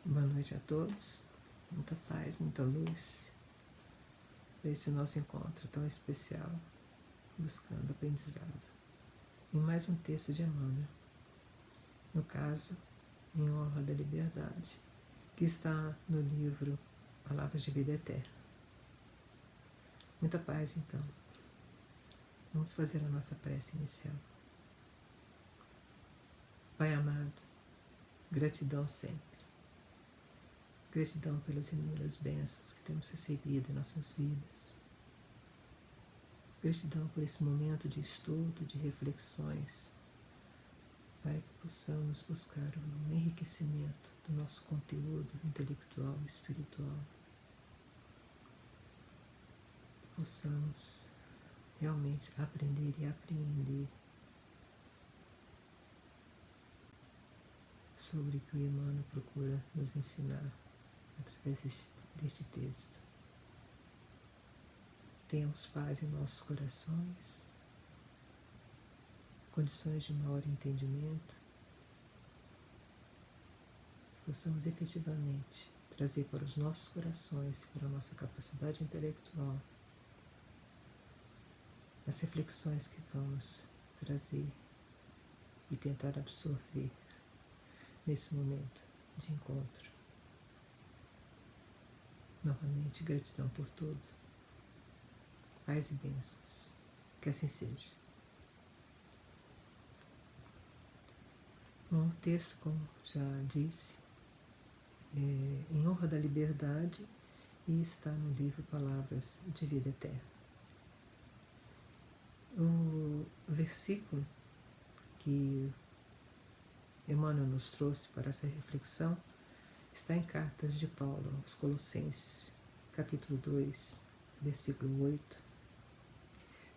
Boa noite a todos, muita paz, muita luz, para esse nosso encontro tão especial, buscando aprendizado. Em mais um texto de Emmanuel, no caso, Em Honra da Liberdade, que está no livro Palavras de Vida Eterna. Muita paz, então. Vamos fazer a nossa prece inicial. Pai amado, gratidão sempre. Gratidão pelas inúmeras bênçãos que temos recebido em nossas vidas. Gratidão por esse momento de estudo, de reflexões, para que possamos buscar o enriquecimento do nosso conteúdo intelectual e espiritual. Possamos realmente aprender e apreender sobre o que o Emmanuel procura nos ensinar através deste texto. Tenhamos paz em nossos corações, condições de maior entendimento, que possamos efetivamente trazer para os nossos corações e para a nossa capacidade intelectual as reflexões que vamos trazer e tentar absorver nesse momento de encontro. Novamente, gratidão por tudo. Paz e bênçãos. Que assim seja. Bom, o texto, como já disse, é Em Honra da Liberdade e está no livro Palavras de Vida Eterna. O versículo que Emmanuel nos trouxe para essa reflexão está em Cartas de Paulo aos Colossenses, capítulo 2, versículo 8.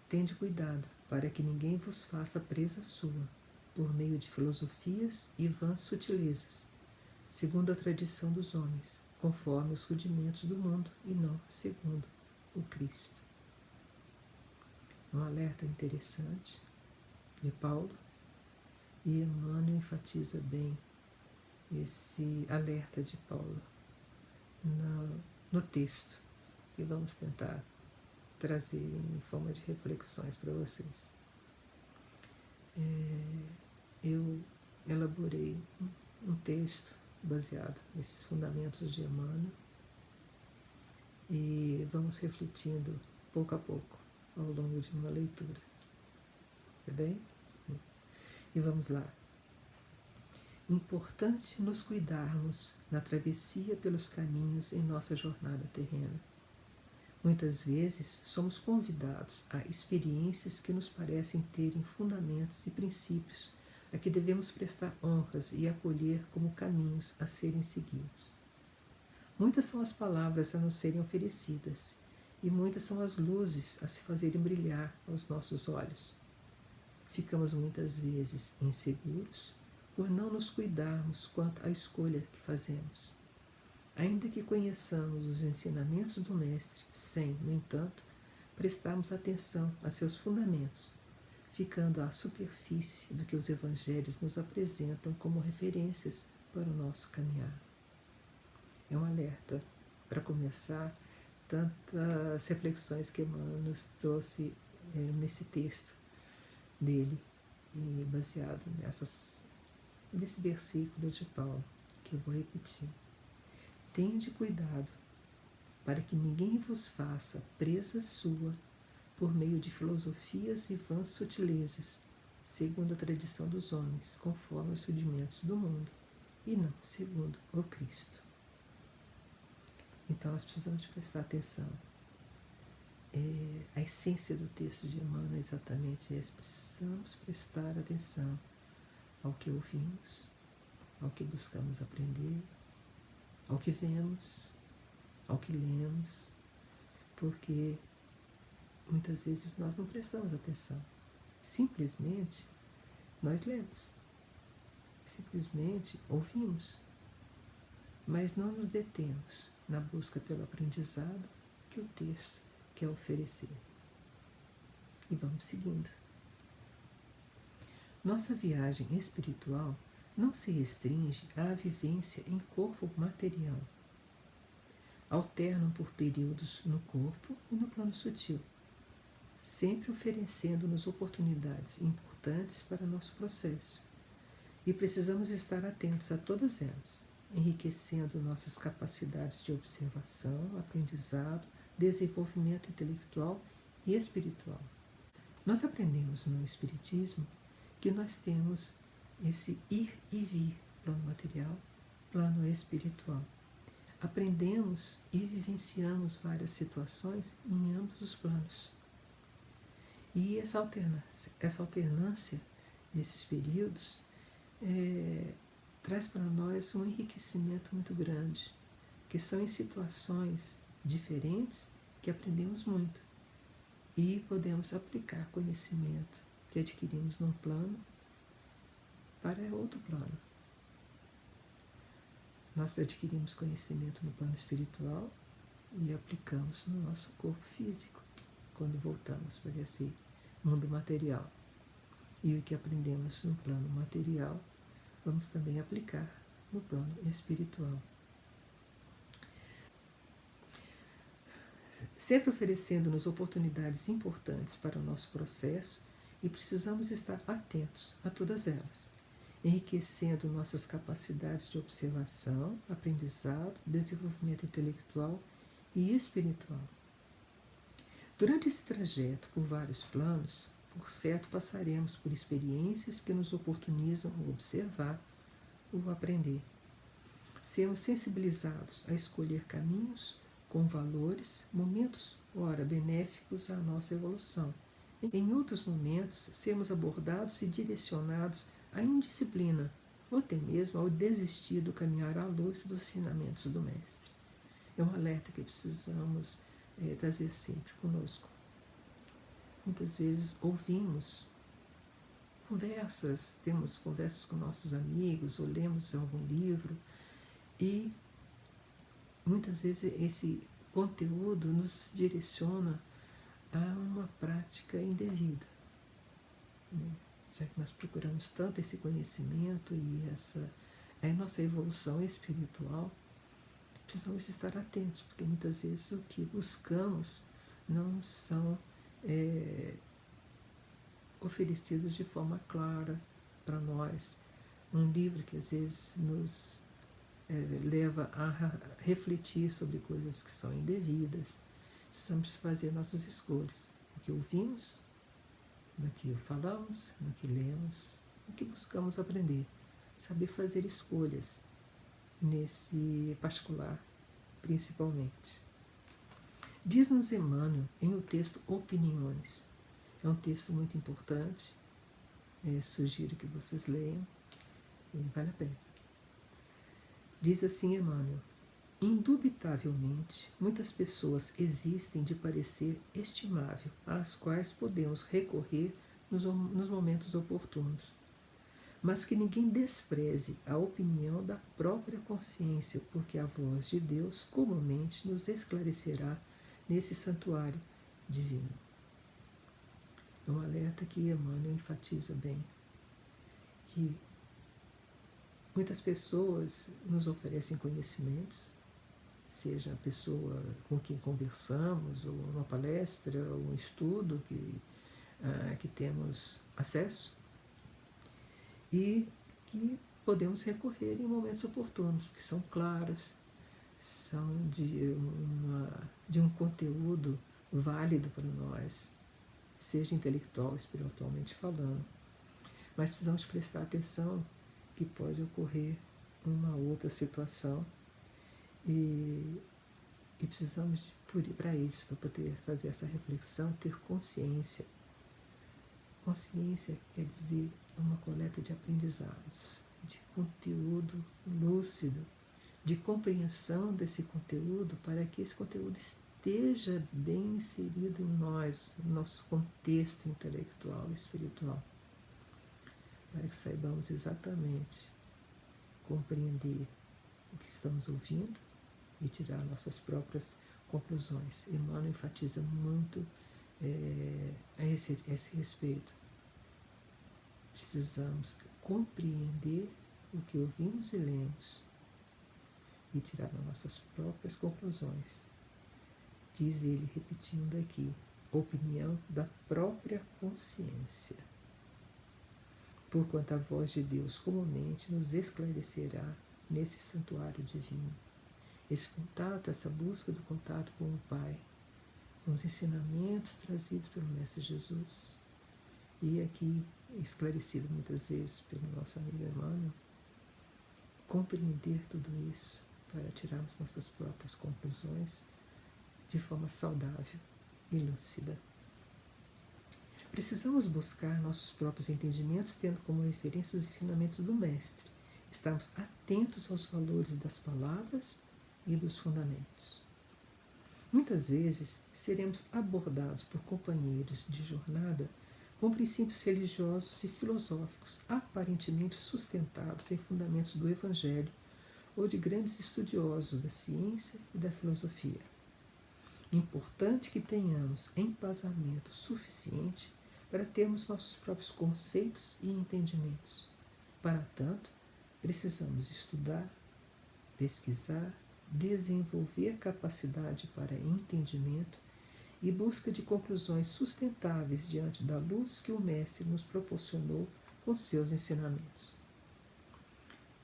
Tende cuidado para que ninguém vos faça presa sua, por meio de filosofias e vãs sutilezas, segundo a tradição dos homens, conforme os rudimentos do mundo e não segundo o Cristo. Um alerta interessante de Paulo, e Emmanuel enfatiza bem esse alerta de Paulo no texto, que vamos tentar trazer em forma de reflexões para vocês. Eu elaborei um texto baseado nesses fundamentos de Emmanuel e vamos refletindo pouco a pouco ao longo de uma leitura. Tá bem? E vamos lá. Importante nos cuidarmos na travessia pelos caminhos em nossa jornada terrena. Muitas vezes somos convidados a experiências que nos parecem terem fundamentos e princípios a que devemos prestar honras e acolher como caminhos a serem seguidos. Muitas são as palavras a nos serem oferecidas e muitas são as luzes a se fazerem brilhar aos nossos olhos. Ficamos muitas vezes inseguros por não nos cuidarmos quanto à escolha que fazemos. Ainda que conheçamos os ensinamentos do Mestre, sem, no entanto, prestarmos atenção a seus fundamentos, ficando à superfície do que os Evangelhos nos apresentam como referências para o nosso caminhar. É um alerta para começar tantas reflexões que Emmanuel nos trouxe nesse texto dele, e baseado nesse versículo de Paulo, que eu vou repetir. Tende cuidado para que ninguém vos faça presa sua por meio de filosofias e vãs sutilezas, segundo a tradição dos homens, conforme os rudimentos do mundo, e não segundo o Cristo. Então nós precisamos prestar atenção. A essência do texto de Emmanuel é exatamente essa. Precisamos prestar atenção ao que ouvimos, ao que buscamos aprender, ao que vemos, ao que lemos, porque muitas vezes nós não prestamos atenção. Simplesmente nós lemos, simplesmente ouvimos, mas não nos detemos na busca pelo aprendizado que o texto quer oferecer. E vamos seguindo. Nossa viagem espiritual não se restringe à vivência em corpo material. Alternam por períodos no corpo e no plano sutil, sempre oferecendo-nos oportunidades importantes para nosso processo. E precisamos estar atentos a todas elas, enriquecendo nossas capacidades de observação, aprendizado, desenvolvimento intelectual e espiritual. Nós aprendemos no Espiritismo que nós temos esse ir e vir, plano material, plano espiritual. Aprendemos e vivenciamos várias situações em ambos os planos. E essa alternância desses períodos traz para nós um enriquecimento muito grande, que são em situações diferentes que aprendemos muito e podemos aplicar conhecimento que adquirimos num plano para outro plano. Nós adquirimos conhecimento no plano espiritual e aplicamos no nosso corpo físico, quando voltamos para esse mundo material. E o que aprendemos no plano material, vamos também aplicar no plano espiritual. Sempre oferecendo-nos oportunidades importantes para o nosso processo, e precisamos estar atentos a todas elas, enriquecendo nossas capacidades de observação, aprendizado, desenvolvimento intelectual e espiritual. Durante esse trajeto por vários planos, por certo passaremos por experiências que nos oportunizam o observar, o aprender. Sermos sensibilizados a escolher caminhos com valores, momentos, ora, benéficos à nossa evolução. Em outros momentos, sermos abordados e direcionados à indisciplina, ou até mesmo ao desistir do caminhar à luz dos ensinamentos do Mestre. É um alerta que precisamos trazer sempre conosco. Muitas vezes ouvimos conversas, temos conversas com nossos amigos, ou lemos algum livro, e muitas vezes esse conteúdo nos direciona a uma prática indevida, né? Já que nós procuramos tanto esse conhecimento e a nossa evolução espiritual, precisamos estar atentos, porque muitas vezes o que buscamos não são oferecidos de forma clara para nós. Um livro que às vezes nos leva a refletir sobre coisas que são indevidas. Precisamos fazer nossas escolhas, no que ouvimos, no que falamos, no que lemos, no que buscamos aprender. Saber fazer escolhas nesse particular, principalmente. Diz-nos Emmanuel em o texto Opiniões. É um texto muito importante, sugiro que vocês leiam, e vale a pena. Diz assim Emmanuel: indubitavelmente, muitas pessoas existem de parecer estimável, às quais podemos recorrer nos momentos oportunos, mas que ninguém despreze a opinião da própria consciência, porque a voz de Deus comumente nos esclarecerá nesse santuário divino. É um alerta que Emmanuel enfatiza bem, que muitas pessoas nos oferecem conhecimentos, seja a pessoa com quem conversamos, ou uma palestra, ou um estudo que temos acesso, e que podemos recorrer em momentos oportunos, porque são claras, são de um conteúdo válido para nós, seja intelectual, espiritualmente falando. Mas precisamos prestar atenção que pode ocorrer uma outra situação e precisamos, para isso, para poder fazer essa reflexão, ter consciência. Consciência quer dizer uma coleta de aprendizados, de conteúdo lúcido, de compreensão desse conteúdo, para que esse conteúdo esteja bem inserido em nós, no nosso contexto intelectual e espiritual, para que saibamos exatamente compreender o que estamos ouvindo e tirar nossas próprias conclusões. Emmanuel enfatiza muito a esse respeito. Precisamos compreender o que ouvimos e lemos e tirar nossas próprias conclusões. Diz ele, repetindo aqui, opinião da própria consciência. Porquanto a voz de Deus comumente nos esclarecerá nesse santuário divino. Esse contato, essa busca do contato com o Pai, com os ensinamentos trazidos pelo Mestre Jesus, e aqui esclarecido muitas vezes pelo nosso amigo Emmanuel, compreender tudo isso para tirarmos nossas próprias conclusões de forma saudável e lúcida. Precisamos buscar nossos próprios entendimentos, tendo como referência os ensinamentos do Mestre. Estarmos atentos aos valores das palavras e dos fundamentos. Muitas vezes seremos abordados por companheiros de jornada com princípios religiosos e filosóficos aparentemente sustentados em fundamentos do Evangelho ou de grandes estudiosos da ciência e da filosofia. Importante que tenhamos embasamento suficiente para termos nossos próprios conceitos e entendimentos. Para tanto, precisamos estudar, pesquisar, desenvolver capacidade para entendimento e busca de conclusões sustentáveis diante da luz que o Mestre nos proporcionou com seus ensinamentos.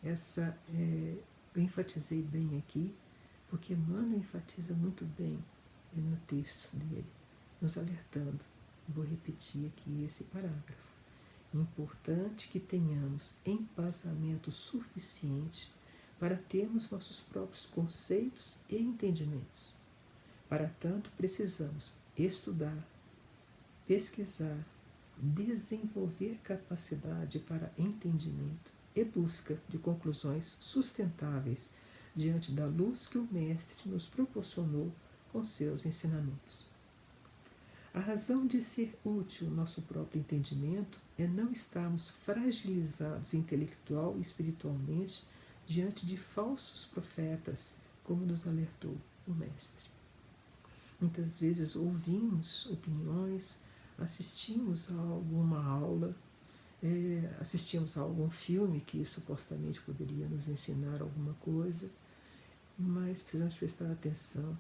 Eu enfatizei bem aqui, porque Emmanuel enfatiza muito bem no texto dele, nos alertando. Vou repetir aqui esse parágrafo. Importante que tenhamos embasamento suficiente para termos nossos próprios conceitos e entendimentos. Para tanto, precisamos estudar, pesquisar, desenvolver capacidade para entendimento e busca de conclusões sustentáveis diante da luz que o Mestre nos proporcionou com seus ensinamentos. A razão de ser útil nosso próprio entendimento é não estarmos fragilizados intelectual e espiritualmente diante de falsos profetas, como nos alertou o Mestre. Muitas vezes ouvimos opiniões, assistimos a alguma aula, assistimos a algum filme que supostamente poderia nos ensinar alguma coisa, mas precisamos prestar atenção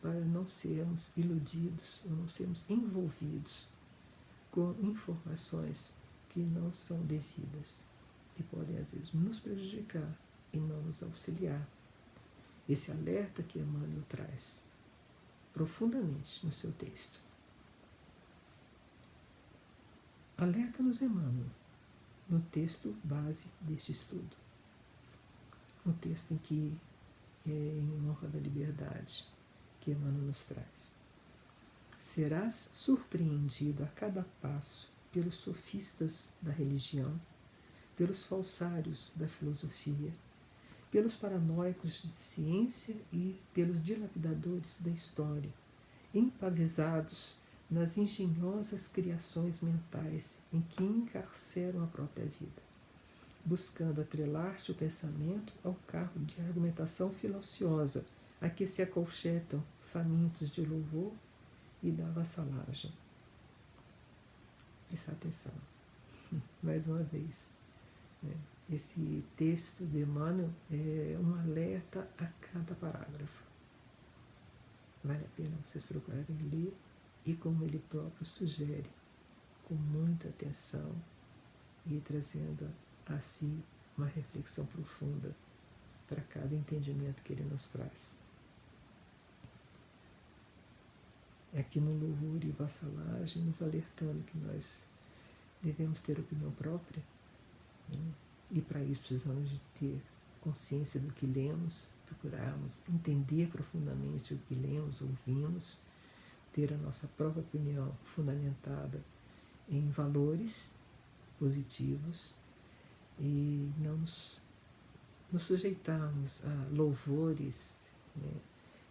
para não sermos iludidos ou não sermos envolvidos com informações que não são devidas, que podem às vezes nos prejudicar e não nos auxiliar. Esse alerta que Emmanuel traz profundamente no seu texto. Alerta-nos Emmanuel no texto base deste estudo, no texto em que em honra da liberdade que Emmanuel nos traz. Serás surpreendido a cada passo pelos sofistas da religião, pelos falsários da filosofia, pelos paranoicos de ciência e pelos dilapidadores da história, empavisados nas engenhosas criações mentais em que encarceram a própria vida, buscando atrelar-te o pensamento ao carro de argumentação filauciosa a que se acolchetam famintos de louvor e da vassalagem. Prestar atenção, mais uma vez. Esse texto de Emmanuel é um alerta a cada parágrafo. Vale a pena vocês procurarem ler e, como ele próprio sugere, com muita atenção e trazendo a si uma reflexão profunda para cada entendimento que ele nos traz. Aqui no Louvor e Vassalagem, nos alertando que nós devemos ter opinião própria, né? E para isso precisamos de ter consciência do que lemos, procurarmos entender profundamente o que lemos, ouvimos, ter a nossa própria opinião fundamentada em valores positivos e não nos sujeitarmos a louvores, né,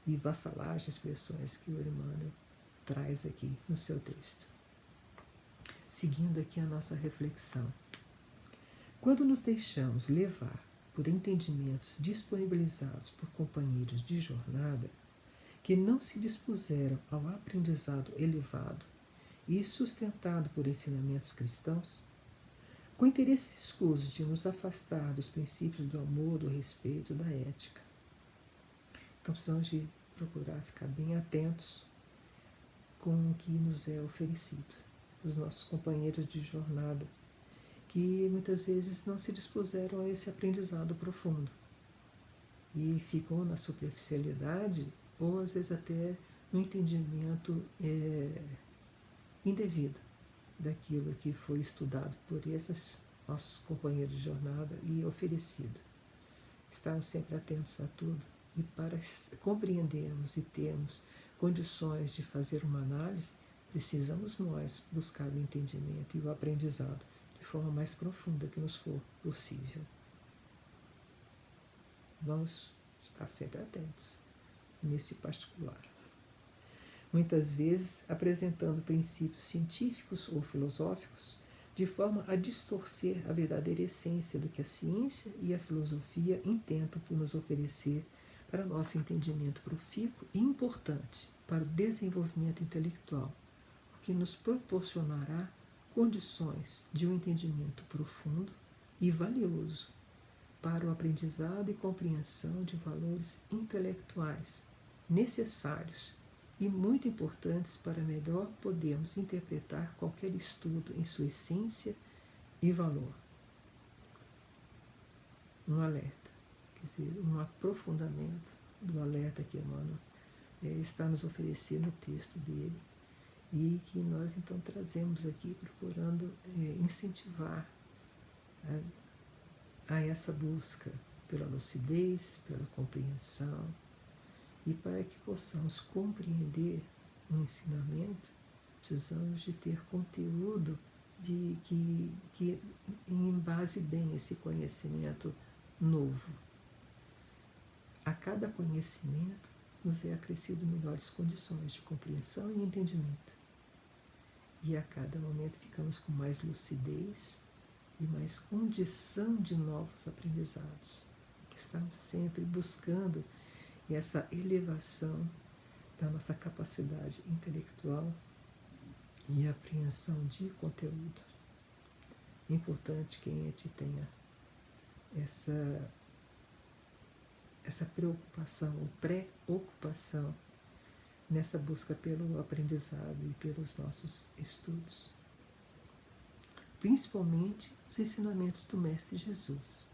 e vassalagem, expressões que o Emmanuel traz aqui no seu texto. Seguindo aqui a nossa reflexão. Quando nos deixamos levar por entendimentos disponibilizados por companheiros de jornada que não se dispuseram ao aprendizado elevado e sustentado por ensinamentos cristãos, com interesse escuso de nos afastar dos princípios do amor, do respeito, da ética. Então precisamos de procurar ficar bem atentos com o que nos é oferecido, os nossos companheiros de jornada, que muitas vezes não se dispuseram a esse aprendizado profundo e ficam na superficialidade ou às vezes até no entendimento indevido daquilo que foi estudado por esses nossos companheiros de jornada e oferecido. Estarmos sempre atentos a tudo e para compreendermos e termos condições de fazer uma análise, precisamos nós buscar o entendimento e o aprendizado de forma mais profunda que nos for possível. Vamos estar sempre atentos nesse particular. Muitas vezes apresentando princípios científicos ou filosóficos de forma a distorcer a verdadeira essência do que a ciência e a filosofia intentam por nos oferecer para nosso entendimento profícuo e importante para o desenvolvimento intelectual, o que nos proporcionará condições de um entendimento profundo e valioso para o aprendizado e compreensão de valores intelectuais necessários e muito importantes para melhor podermos interpretar qualquer estudo em sua essência e valor. Um alerta, quer dizer, um aprofundamento do alerta que Emmanuel está nos oferecendo no texto dele e que nós então trazemos aqui procurando incentivar a essa busca pela lucidez, pela compreensão, e para que possamos compreender o ensinamento, precisamos de ter conteúdo que embase bem esse conhecimento novo. A cada conhecimento nos é acrescido melhores condições de compreensão e entendimento. E a cada momento ficamos com mais lucidez e mais condição de novos aprendizados. Estamos sempre buscando essa elevação da nossa capacidade intelectual e apreensão de conteúdo. É importante que a gente tenha essa preocupação ou pré-ocupação nessa busca pelo aprendizado e pelos nossos estudos. Principalmente os ensinamentos do Mestre Jesus.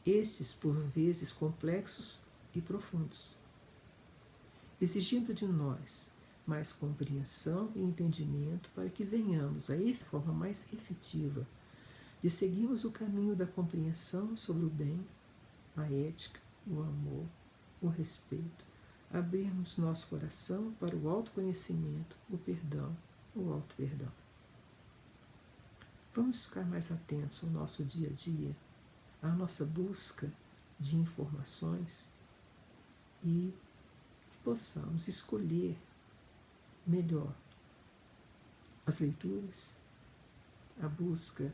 Estes, por vezes, complexos e profundos, exigindo de nós mais compreensão e entendimento para que venhamos a forma mais efetiva de seguirmos o caminho da compreensão sobre o bem, a ética, o amor, o respeito, abrirmos nosso coração para o autoconhecimento, o perdão, o auto-perdão. Vamos ficar mais atentos ao nosso dia a dia, à nossa busca de informações e que possamos escolher melhor as leituras, a busca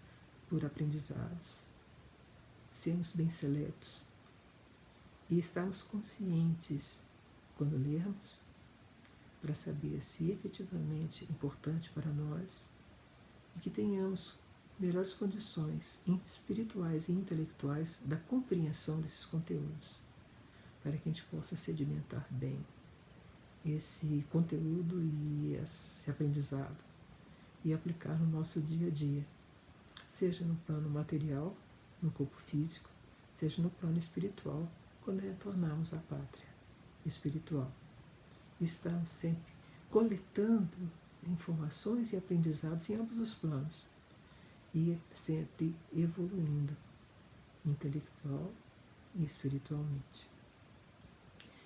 por aprendizados, sermos bem seletos e estarmos conscientes quando lermos para saber se efetivamente é importante para nós e que tenhamos melhores condições espirituais e intelectuais da compreensão desses conteúdos, para que a gente possa sedimentar bem esse conteúdo e esse aprendizado e aplicar no nosso dia a dia, seja no plano material, no corpo físico, seja no plano espiritual, quando retornarmos à pátria espiritual. Estamos sempre coletando informações e aprendizados em ambos os planos e sempre evoluindo intelectual e espiritualmente.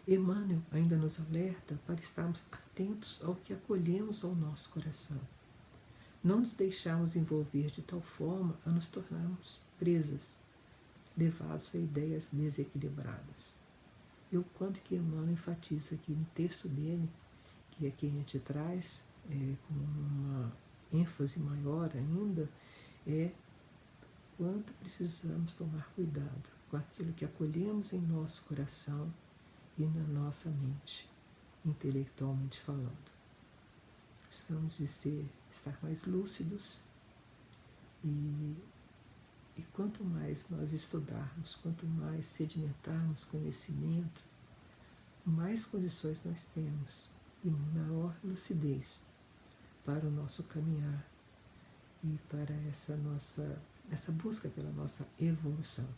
Emmanuel ainda nos alerta para estarmos atentos ao que acolhemos ao nosso coração. Não nos deixarmos envolver de tal forma a nos tornarmos presas, levados a ideias desequilibradas. E o quanto que Emmanuel enfatiza aqui no texto dele, que aqui a gente traz com uma ênfase maior ainda, é quanto precisamos tomar cuidado com aquilo que acolhemos em nosso coração e na nossa mente, intelectualmente falando. Precisamos de estar mais lúcidos e E quanto mais nós estudarmos, quanto mais sedimentarmos conhecimento, mais condições nós temos e maior lucidez para o nosso caminhar e para essa busca pela nossa evolução.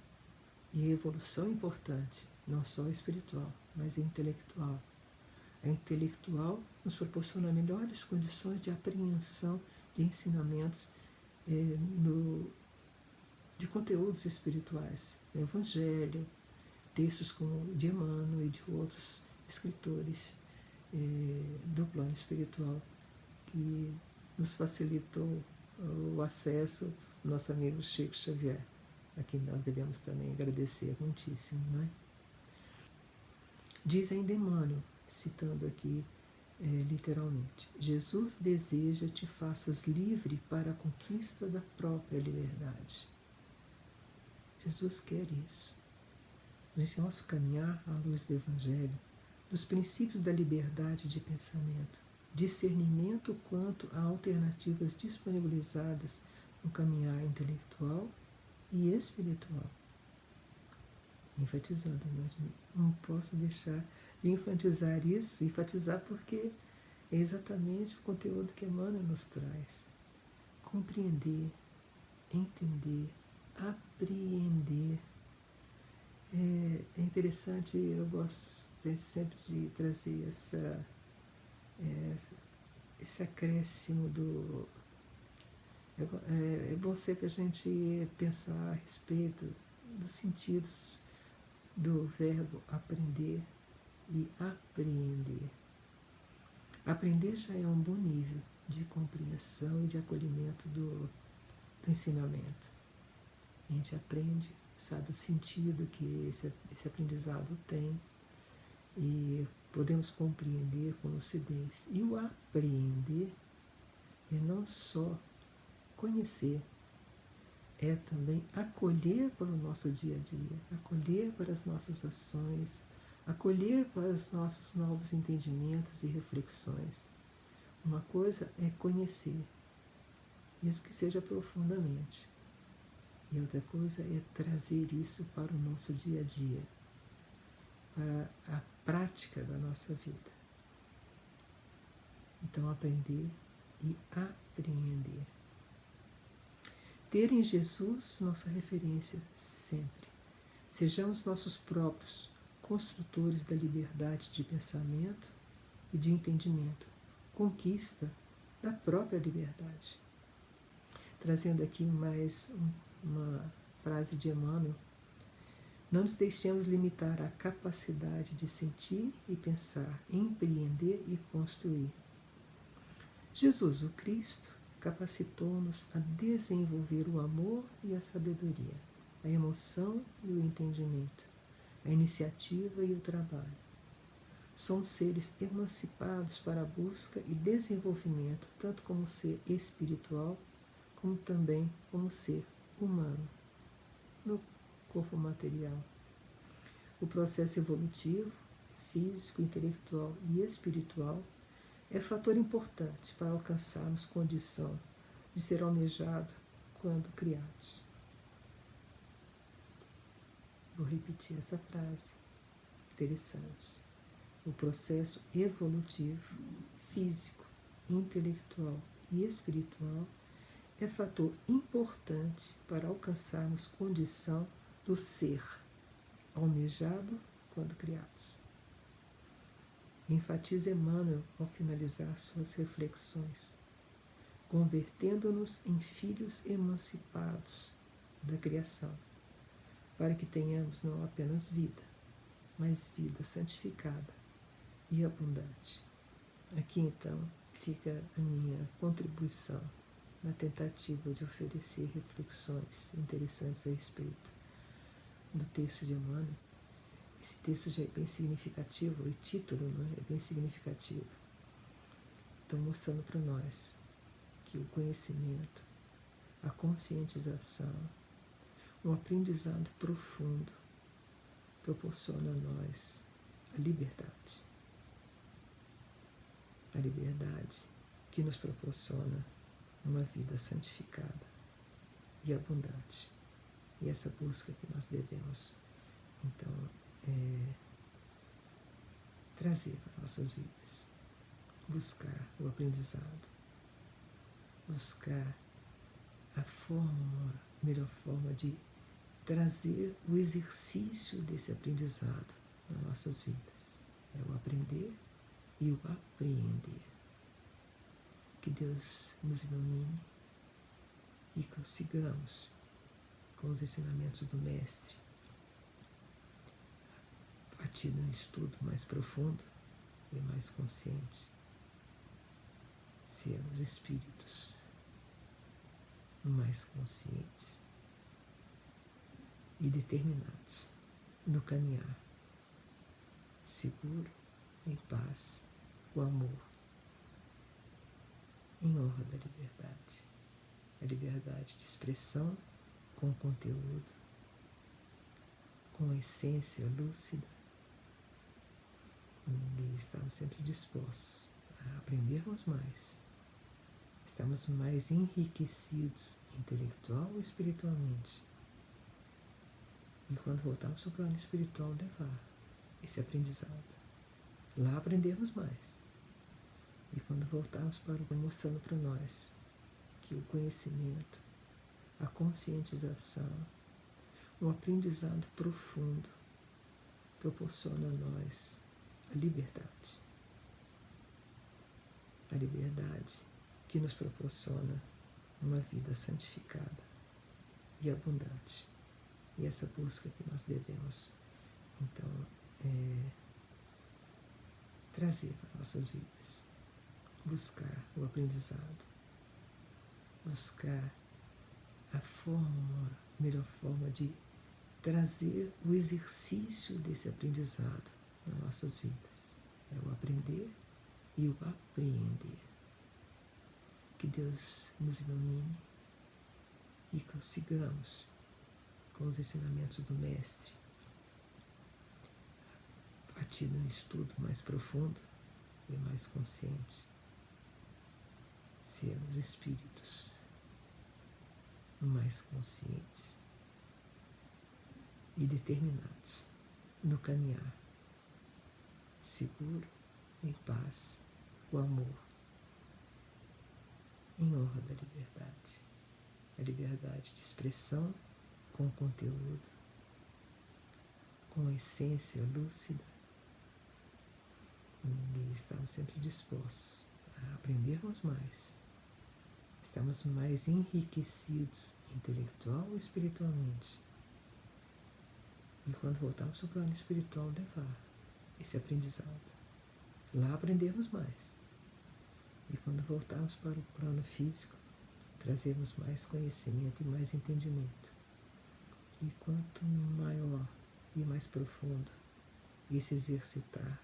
E a evolução é importante, não só espiritual, mas intelectual. A intelectual nos proporciona melhores condições de apreensão de ensinamentos de conteúdos espirituais, no Evangelho, textos como de Emmanuel e de outros escritores do plano espiritual, que nos facilitou o acesso ao nosso amigo Chico Xavier, a quem nós devemos também agradecer muitíssimo. Não é? Diz ainda Emmanuel, citando aqui literalmente: Jesus deseja te faças livre para a conquista da própria liberdade. Jesus quer isso. Nosso caminhar à luz do Evangelho, dos princípios da liberdade de pensamento, discernimento quanto a alternativas disponibilizadas no caminhar intelectual e espiritual. Enfatizando, não posso deixar de enfatizar isso, enfatizar porque é exatamente o conteúdo que Emmanuel nos traz. Compreender, entender, apreender. É interessante, eu gosto sempre de trazer esse acréscimo do... É bom sempre a gente pensar a respeito dos sentidos do verbo aprender e apreender. Aprender já é um bom nível de compreensão e de acolhimento do ensinamento. A gente aprende, sabe o sentido que esse aprendizado tem e podemos compreender com lucidez. E o apreender é não só conhecer, é também acolher para o nosso dia a dia, acolher para as nossas ações, acolher para os nossos novos entendimentos e reflexões. Uma coisa é conhecer, mesmo que seja profundamente. E outra coisa é trazer isso para o nosso dia a dia, para a prática da nossa vida. Então, aprender e apreender. Ter em Jesus nossa referência sempre. Sejamos nossos próprios construtores da liberdade de pensamento e de entendimento, conquista da própria liberdade. Trazendo aqui mais uma frase de Emmanuel: não nos deixemos limitar à capacidade de sentir e pensar, empreender e construir. Jesus, o Cristo, capacitou-nos a desenvolver o amor e a sabedoria, a emoção e o entendimento, a iniciativa e o trabalho. Somos seres emancipados para a busca e desenvolvimento, tanto como ser espiritual, como também como ser humano, no corpo material. O processo evolutivo, físico, intelectual e espiritual é fator importante para alcançarmos condição de ser almejado quando criados. Vou repetir essa frase, interessante. O processo evolutivo, físico, intelectual e espiritual é fator importante para alcançarmos condição do ser almejado quando criados. Enfatiza Emmanuel ao finalizar suas reflexões, convertendo-nos em filhos emancipados da criação, para que tenhamos não apenas vida, mas vida santificada e abundante. Aqui então fica a minha contribuição na tentativa de oferecer reflexões interessantes a respeito do texto de Emmanuel. Esse texto já é bem significativo, o título, é bem significativo. Estão mostrando para nós que o conhecimento, a conscientização, um aprendizado profundo proporciona a nós a liberdade. A liberdade que nos proporciona uma vida santificada e abundante. E essa busca que nós devemos, então, trazer para nossas vidas. Buscar o aprendizado, buscar a melhor forma de trazer o exercício desse aprendizado nas nossas vidas. É o aprender e o apreender. Que Deus nos ilumine e consigamos, com os ensinamentos do Mestre, a partir de um estudo mais profundo e mais consciente, sermos espíritos mais conscientes e determinados no caminhar seguro, em paz, o amor, em honra da liberdade. A liberdade de expressão com conteúdo, com a essência lúcida, e estamos sempre dispostos a aprendermos mais. Estamos mais enriquecidos intelectual e espiritualmente. E quando voltarmos ao plano espiritual, levar esse aprendizado. Lá aprendermos mais. E quando voltarmos para o mostrando para nós que o conhecimento, a conscientização, o aprendizado profundo proporciona a nós a liberdade. A liberdade que nos proporciona uma vida santificada e abundante. E essa busca que nós devemos, então, trazer para nossas vidas. Buscar o aprendizado, buscar a melhor forma de trazer o exercício desse aprendizado nas nossas vidas. É o aprender e o apreender. Que Deus nos ilumine e consigamos, com os ensinamentos do Mestre, a partir de um estudo mais profundo e mais consciente, sermos espíritos mais conscientes e determinados no caminhar seguro, em paz, o amor, em honra da liberdade. A liberdade de expressão com conteúdo, com a essência lúcida, e estamos sempre dispostos a aprendermos mais. Estamos mais enriquecidos intelectual e espiritualmente. E quando voltarmos ao plano espiritual, levar esse aprendizado. Lá aprendermos mais. E quando voltarmos para o plano físico, trazermos mais conhecimento e mais entendimento. E quanto maior e mais profundo esse exercitar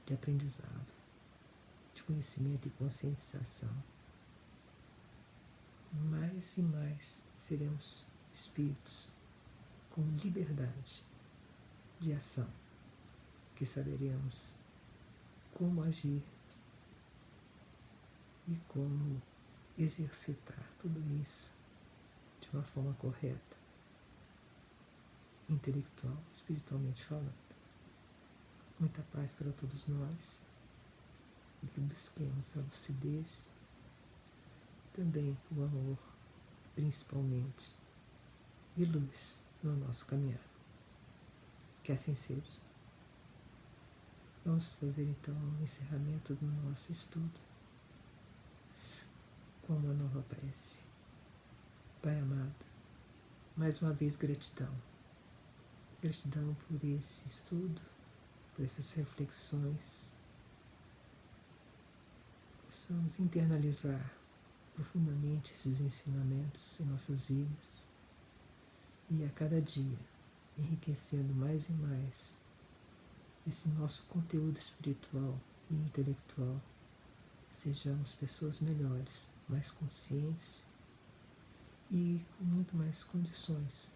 de aprendizado, de conhecimento e conscientização, mais e mais seremos espíritos com liberdade de ação, que saberemos como agir e como exercitar tudo isso de uma forma correta, intelectual, espiritualmente falando. Muita paz para todos nós e que busquemos a lucidez, também o amor, principalmente, e luz no nosso caminhar. Que assim seja. Vamos fazer então o encerramento do nosso estudo com uma nova prece. Pai amado, mais uma vez gratidão. Gratidão por esse estudo, por essas reflexões. Possamos internalizar profundamente esses ensinamentos em nossas vidas e a cada dia enriquecendo mais e mais esse nosso conteúdo espiritual e intelectual. Sejamos pessoas melhores, mais conscientes e com muito mais condições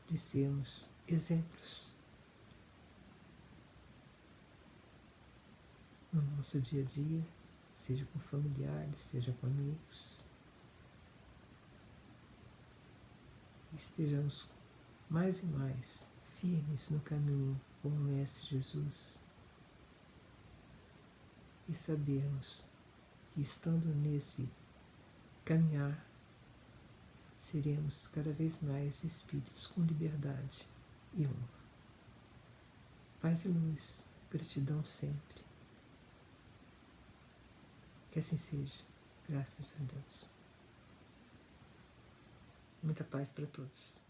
de sermos exemplos no nosso dia a dia, seja com familiares, seja com amigos. que estejamos mais e mais firmes no caminho com o Mestre Jesus e sabermos que, estando nesse caminhar, seremos cada vez mais espíritos com liberdade e honra. Paz e luz, gratidão sempre. Que assim seja, graças a Deus. Muita paz para todos.